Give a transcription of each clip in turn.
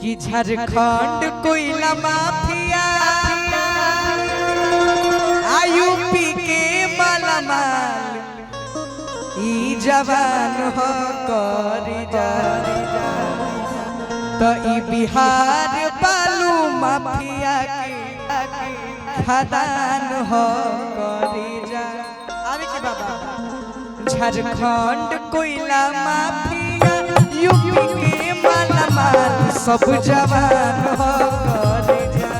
कि झारखंड कोयला mafia UP के मालामाल ई जवान हो करी जा तो ई बिहार बालू माफिया के खदान हो करी जा। आवे की बाबा झारखंड कोयला माफिया यूपी के मालामाल सब जवान हो करी जा।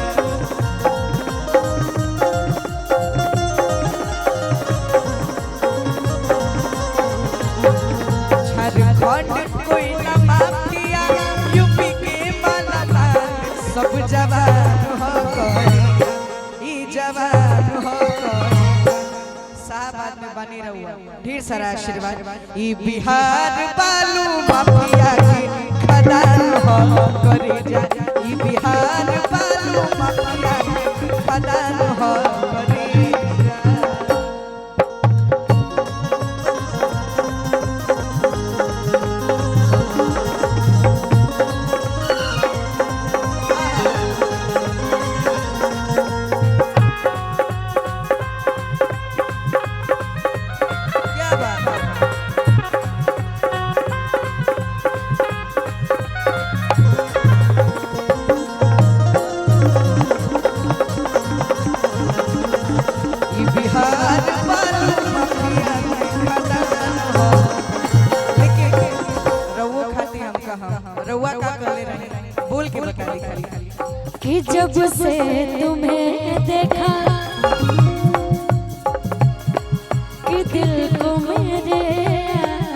झारखंड कोयला माफिया यूपी के मालामाल सब जवान हो करी ई जवान हो करी। साहब आदमी बनी रहुआ ढेर सारा आशीर्वाद। ई बिहार बालू माफिया के खदान हो करी जा। ई बिहार बालू माफिया के खदान हो करी जा। बोल के बता दी खाली कि जब से तुम्हें देखा कि दिल को मेरे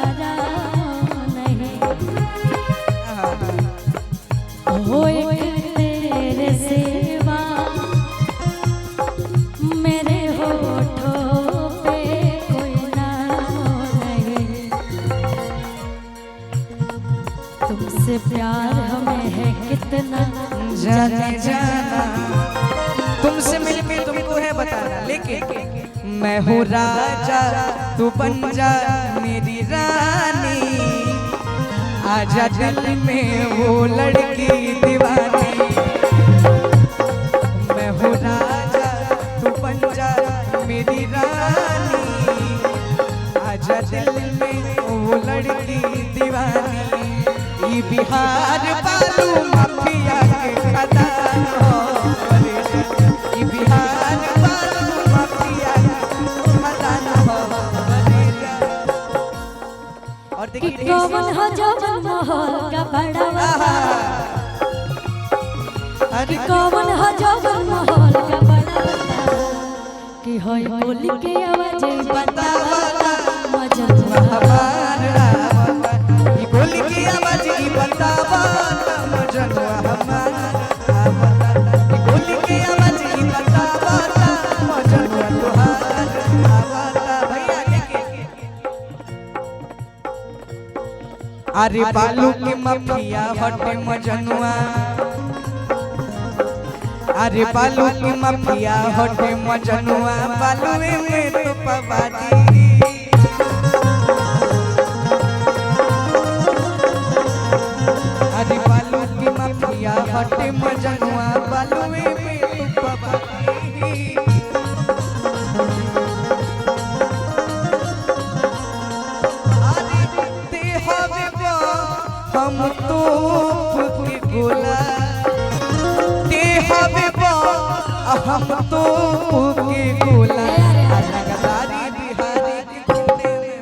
आराम नहीं हो एक तेरे सिवा मेरे होठों पे कोई नाम नहीं। तुमसे प्यार हमें है कितना जाने जाना तुमसे मिलके तुमको है बताना। लेकिन मैं हूँ राजा तू बन जा मेरी रानी आजा दिल में वो लड़की दीवानी। मैं हूँ राजा तू बन जा मेरी रानी आजा दिल में वो लड़की दीवानी। ई बिहार बालू माफिया के खदान हो करी जा। ई बिहार बालू माफिया के खदान हो करी जा। और कि देखिए कौन हो जवन महल का बड़ा अरे कौन हो जवन महल का बड़ा कि होय बोली के आवाज बतावा मजनवा हमारा ई बोली की आवाज ई बतावा मजनवा हमारा ई बोली की आवाज ई बतावा मजनवा तुहार आवाता। भैया लेके अरे बालू के माफिया हटे मजनुआ अरे बालू के माफिया हटे मजनुआ बालूए में तो पवादी। अरे बालू की माफिया हटे मजनुआ बालूए में तू पवादी। अरे ते हवे हम तो के गोला ते हवे हम तो के गोला। रंगदारी बिहारी के खूने में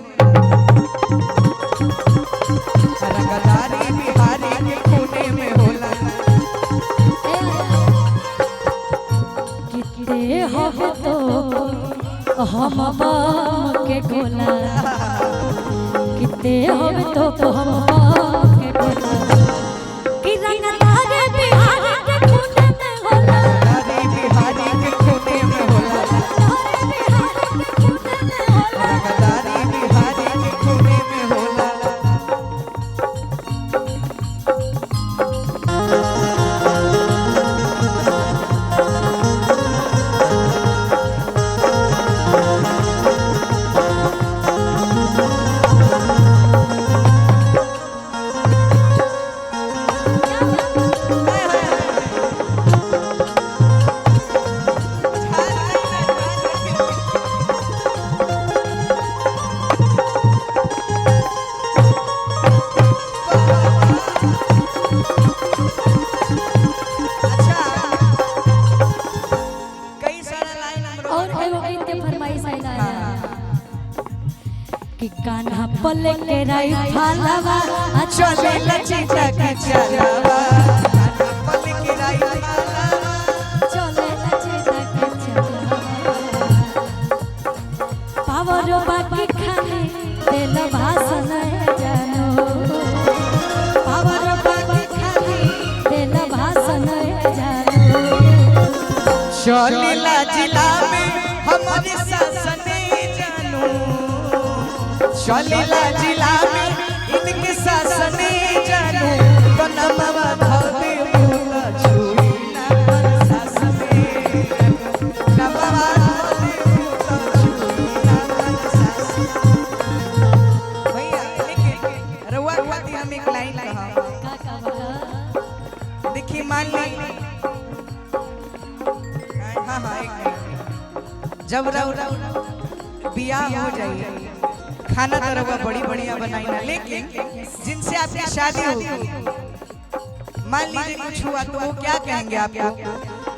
रंगदारी बिहारी के खूने में होला। किते हो तो हम बाम के गोला किते हो तो हम बाम के गोला कि रंगदारी बिहार के खूने में होला। रंगदारी बिहारी के खूने में होला। रंगदारी बिहारी के खूने में होला। पले के राई फालवा चले लचीता के चलावा पल की राई माला चले लचीता के चलावा पावर बाकी खाली दिल भाषण जानो पावर बाकी खाली दिल भाषण जानो चलेला जिला में हमारे शासन जानू चलेला जिला में इनके शासन जानू बनवा धोदे पूरा छुई ना शासन नवा धोदे पूरा छुई ना शासन भैया लेकिन रउआ खाती हम एक लाइन कहा का बोला देखिए मान ली हाँ हाँ एक मिनट जब बियाह हो जाए खाना तो रवा बड़ी बढ़िया बनाई ना लेकिन जिनसे आपकी शादी होगी मान लीजिए कुछ हुआ तो वो क्या कहेंगे आपको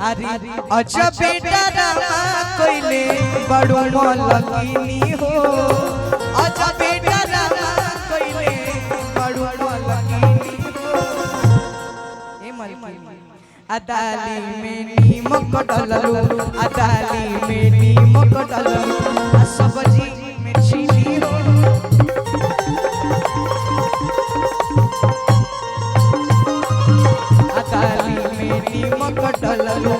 अरे अच्छा बेटा रामा कोइले बड़ो मलकिनी हो अच्छा बेटा रामा कोइले बड़ो मलकिनी हो ए मलकिनी अदाली में नीमक डललू अदाली में नीमक डललू सब्जी में चीनी हो अदाली में नीमक डललू